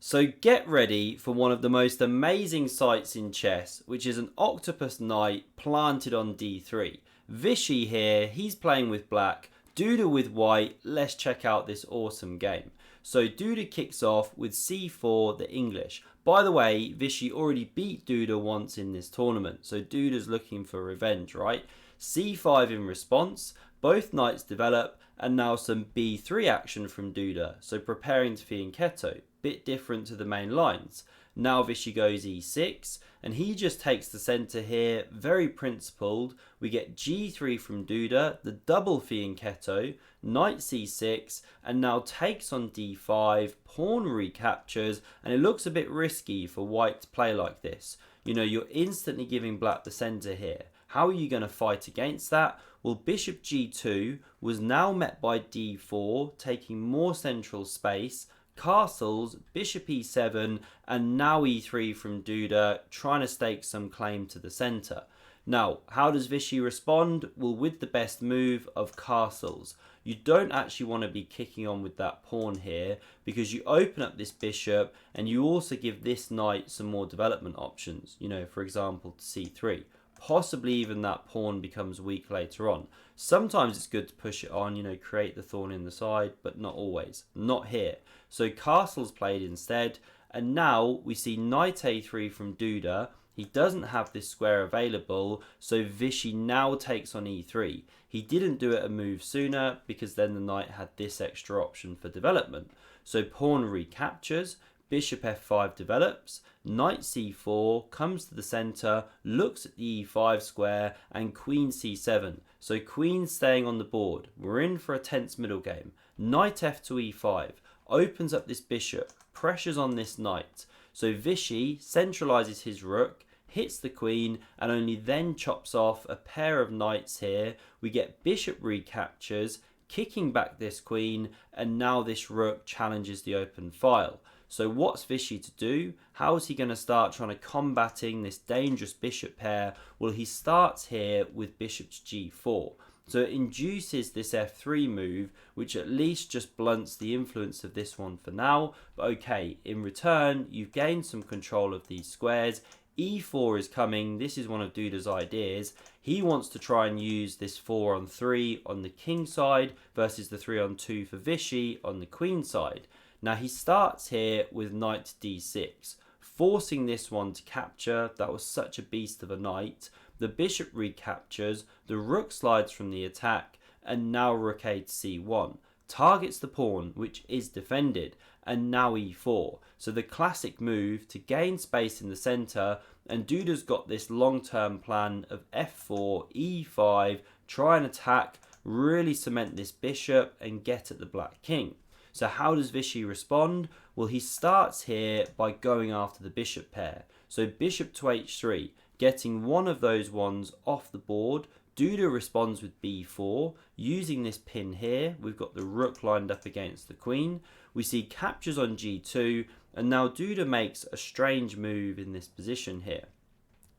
So get ready for one of the most amazing sights in chess, which is an octopus knight planted on d3. Vishy here, he's playing with black, Duda with white. Let's check out this awesome game. So Duda kicks off with c4, the English. By the way, Vishy already beat Duda once in this tournament, so Duda's looking for revenge, right? c5 in response, both knights develop, and now some b3 action from Duda, so preparing to fianchetto. Bit different to the main lines. Now Vishy goes e6, and he just takes the centre here, very principled. We get g3 from Duda, the double fianchetto, knight c6, and now takes on d5, pawn recaptures, and it looks a bit risky for white to play like this. You know, you're instantly giving black the centre here. How are you going to fight against that? Well, bishop g2 was now met by d4, taking more central space, castles, bishop e7, and now e3 from Duda, trying to stake some claim to the centre. Now, how does Vishy respond? Well, with the best move of castles. You don't actually want to be kicking on with that pawn here because you open up this bishop and you also give this knight some more development options, you know, for example, to c3. Possibly even that pawn becomes weak later on. Sometimes it's good to push it on, you know, create the thorn in the side, but not always. Not here. So castle's played instead, and now we see knight a3 from Duda. He doesn't have this square available, so Vishy now takes on e3. He didn't do it a move sooner because then the knight had this extra option for development. So pawn recaptures, bishop f5 develops, knight c4 comes to the centre, looks at the e5 square, and queen c7. So queen staying on the board. We're in for a tense middle game. Knight f to e5 opens up this bishop, pressures on this knight. So Vishy centralises his rook, hits the queen, and only then chops off a pair of knights here. We get bishop recaptures, kicking back this queen, and now this rook challenges the open file. So what's Vishy to do? How is he going to start trying to combating this dangerous bishop pair? Well, he starts here with bishop to g4. So it induces this f3 move, which at least just blunts the influence of this one for now. But okay, in return, you've gained some control of these squares. e4 is coming. This is one of Duda's ideas. He wants to try and use this 4 on 3 on the king side versus the 3 on 2 for Vishy on the queen side. Now he starts here with knight d6, forcing this one to capture. That was such a beast of a knight. The bishop recaptures, the rook slides from the attack, and now rook a to c1. Targets the pawn, which is defended, and now e4. So the classic move to gain space in the centre, and Duda's got this long-term plan of f4, e5, try and attack, really cement this bishop and get at the black king. So how does Vishy respond? Well, he starts here by going after the bishop pair. So bishop to h3, getting one of those ones off the board. Duda responds with b4, using this pin here. We've got the rook lined up against the queen. We see captures on g2, and now Duda makes a strange move in this position here.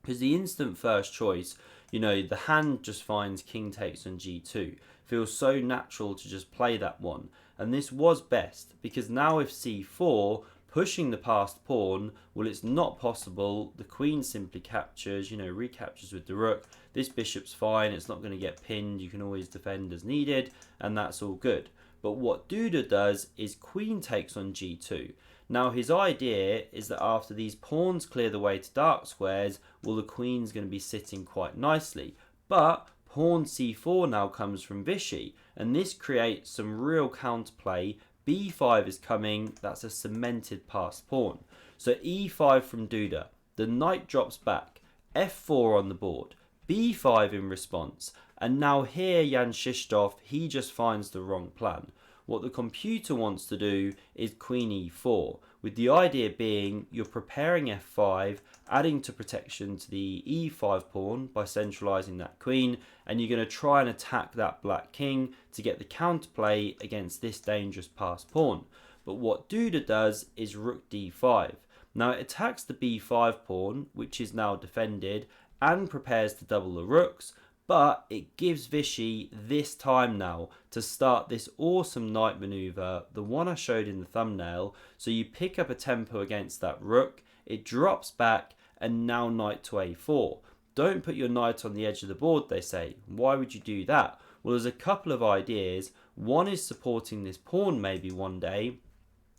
Because the instant first choice, you know, the hand just finds king takes on g2. Feels so natural to just play that one. And this was best, because now if c4, pushing the passed pawn, well, it's not possible. The queen simply captures, you know, recaptures with the rook. This bishop's fine. It's not going to get pinned. You can always defend as needed, and that's all good. But what Duda does is queen takes on g2. Now his idea is that after these pawns clear the way to dark squares, well, the queen's going to be sitting quite nicely. But pawn c4 now comes from Vishy, and this creates some real counterplay. b5 is coming. That's a cemented passed pawn. So e5 from Duda. The knight drops back. f4 on the board. b5 in response. And now here Jan Krzysztof, he just finds the wrong plan. What the computer wants to do is queen e4, with the idea being you're preparing f5, adding to protection to the e5 pawn by centralizing that queen, and you're going to try and attack that black king to get the counterplay against this dangerous passed pawn. But what Duda does is rook d5. Now it attacks the b5 pawn, which is now defended, and prepares to double the rooks. But it gives Vishy this time now to start this awesome knight maneuver, the one I showed in the thumbnail. So you pick up a tempo against that rook, it drops back, and now knight to a4. Don't put your knight on the edge of the board, they say. Why would you do that? Well, there's a couple of ideas. One is supporting this pawn maybe one day,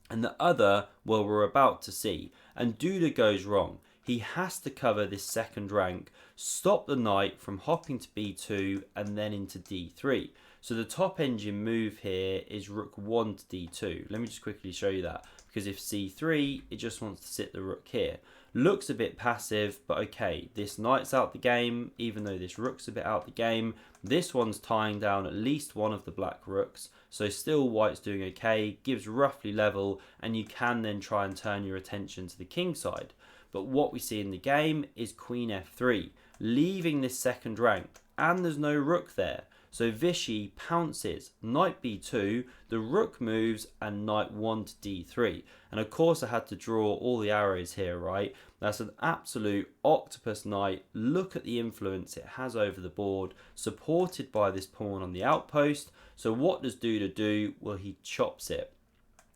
and the other, well, we're about to see. And Duda goes wrong. He has to cover this second rank, stop the knight from hopping to b2 and then into d3. So the top engine move here is rook 1 to d2. Let me just quickly show you that, because if c3, it just wants to sit the rook here. Looks a bit passive, but okay, this knight's out the game, even though this rook's a bit out the game. This one's tying down at least one of the black rooks, so still white's doing okay, gives roughly level, and you can then try and turn your attention to the king side. But what we see in the game is queen f3, leaving this second rank, and there's no rook there. So Vishy pounces, knight b2, the rook moves, and knight 1 to d3. And of course I had to draw all the arrows here, right? That's an absolute octopus knight. Look at the influence it has over the board, supported by this pawn on the outpost. So what does Duda do? Well, he chops it.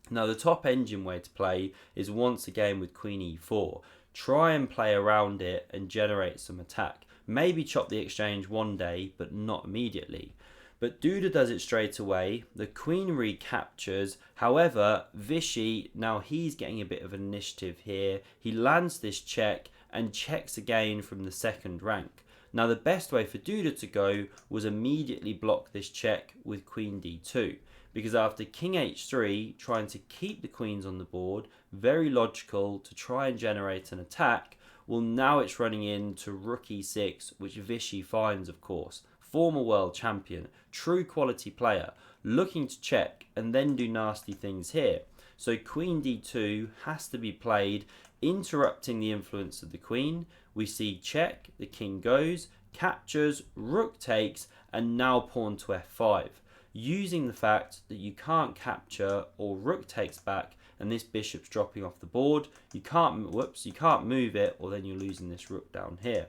Now the top engine way to play is once again with queen e4. Try and play around it and generate some attack. Maybe chop the exchange one day, but not immediately. But Duda does it straight away. The queen recaptures. However, Vishy, now he's getting a bit of an initiative here. He lands this check and checks again from the second rank. Now the best way for Duda to go was immediately block this check with queen d2. Because after king h3, trying to keep the queens on the board, very logical to try and generate an attack. Well, now it's running into rook e6, which Vishy finds, of course. Former world champion, true quality player, looking to check and then do nasty things here. So queen d2 has to be played, interrupting the influence of the queen. We see check, the king goes, captures, rook takes, and now pawn to f5. Using the fact that you can't capture or rook takes back and this bishop's dropping off the board, you can't move it, or then you're losing this rook down here.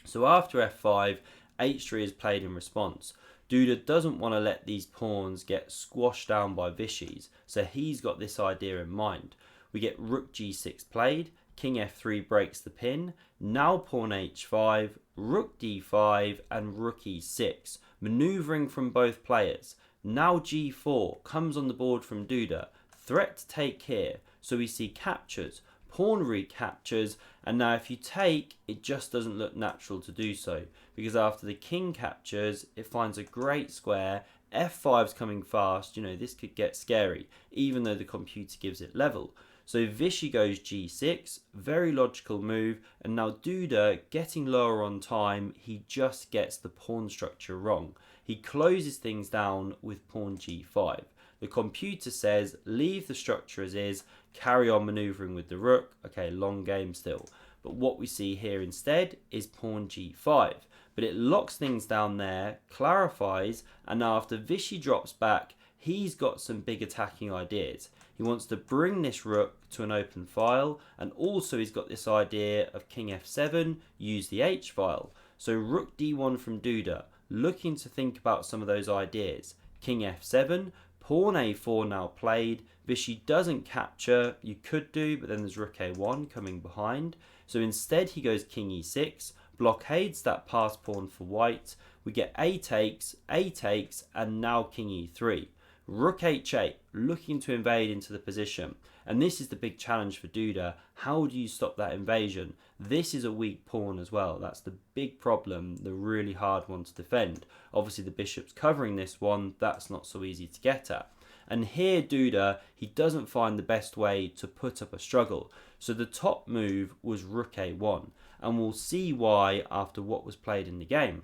So after f5, h3 is played in response. Duda doesn't want to let these pawns get squashed down by Vishy's, so he's got this idea in mind. We get rook g6 played, king f3 breaks the pin, now pawn h5, rook d5 and rook e6, manoeuvring from both players. Now g4 comes on the board from Duda, threat to take here, so we see captures, pawn recaptures, and now if you take, it just doesn't look natural to do so, because after the king captures, it finds a great square, f5's coming fast, you know, this could get scary, even though the computer gives it level. So Vishy goes g6, very logical move, and now Duda, getting lower on time, he just gets the pawn structure wrong. He closes things down with pawn g5. The computer says, leave the structure as is, carry on manoeuvring with the rook. Okay, long game still. But what we see here instead is pawn g5. But it locks things down there, clarifies, and now after Vishy drops back, he's got some big attacking ideas. He wants to bring this rook to an open file, and also he's got this idea of king f7, use the h file. So rook d1 from Duda, looking to think about some of those ideas. King f7, pawn a4 now played. Vishy doesn't capture, you could do, but then there's rook a1 coming behind. So instead he goes king e6, blockades that pass pawn for white. We get a takes, and now king e3. Rook h8, looking to invade into the position. And this is the big challenge for Duda. How do you stop that invasion? This is a weak pawn as well. That's the big problem, the really hard one to defend. Obviously the bishop's covering this one. That's not so easy to get at. And here Duda, he doesn't find the best way to put up a struggle. So the top move was rook a1. And we'll see why after what was played in the game.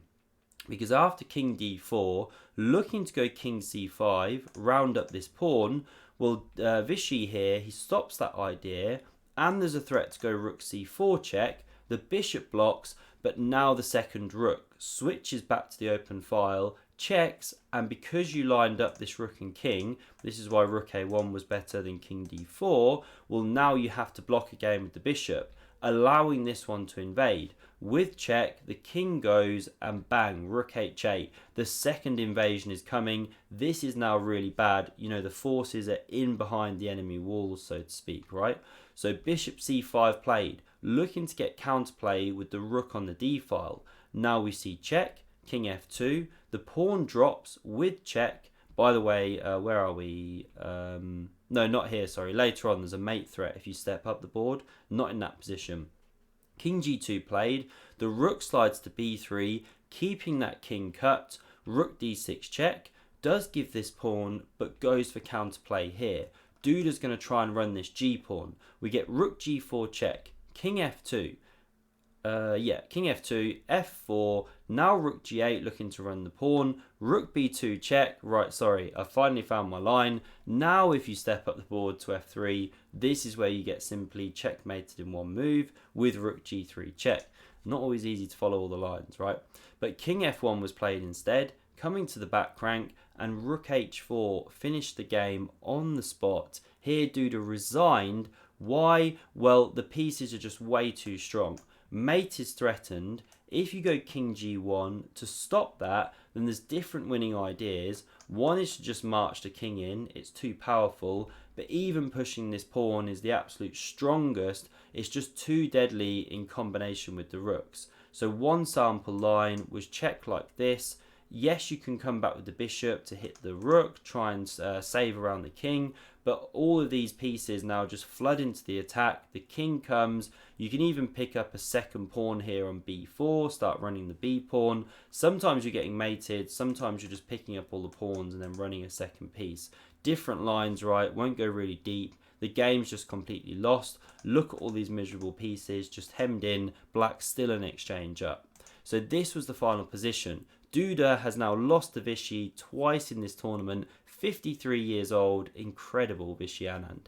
Because after king d4, looking to go king c5, round up this pawn, well, Vishy here, he stops that idea, and there's a threat to go rook c4 check. The bishop blocks, but now the second rook switches back to the open file, checks, and because you lined up this rook and king, this is why rook a1 was better than king d4, well, now you have to block again with the bishop. allowing this one to invade. With check, the king goes and bang, rook h8. The second invasion is coming. This is now really bad. You know, the forces are in behind the enemy walls, so to speak, right? So bishop c5 played, looking to get counterplay with the rook on the d file. Now we see check, king f2. The pawn drops with check. By the way, where are we? No, not here, sorry. Later on, there's a mate threat if you step up the board. Not in that position. King g2 played. The rook slides to b3, keeping that king cut. Rook d6 check. Does give this pawn, but goes for counterplay here. Duda's going to try and run this g-pawn. We get rook g4 check. King f2. King f2, f4, now rook g8 looking to run the pawn, rook b2 check, right, sorry, I finally found my line. Now if you step up the board to f3, this is where you get simply checkmated in one move with rook g3 check. Not always easy to follow all the lines, right? But king f1 was played instead, coming to the back rank, and rook h4 finished the game on the spot. Here Duda resigned. Why? Well, the pieces are just way too strong. Mate is threatened. If you go king g1 to stop that, then there's different winning ideas. One is to just march the king in. It's too powerful. But even pushing this pawn is the absolute strongest. It's just too deadly in combination with the rooks. So one sample line was check like this. Yes, you can come back with the bishop to hit the rook, try and save around the king, but all of these pieces now just flood into the attack. The king comes. You can even pick up a second pawn here on b4, start running the b pawn. Sometimes you're getting mated, sometimes you're just picking up all the pawns and then running a second piece. Different lines, right? Won't go really deep. The game's just completely lost. Look at all these miserable pieces just hemmed in. Black still an exchange up. So this was the final position. Duda has now lost to Vishy twice in this tournament, 53 years old, incredible Vishy Anand.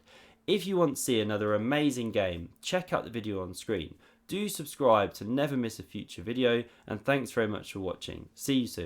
If you want to see another amazing game, check out the video on screen. Do subscribe to never miss a future video, and thanks very much for watching. See you soon.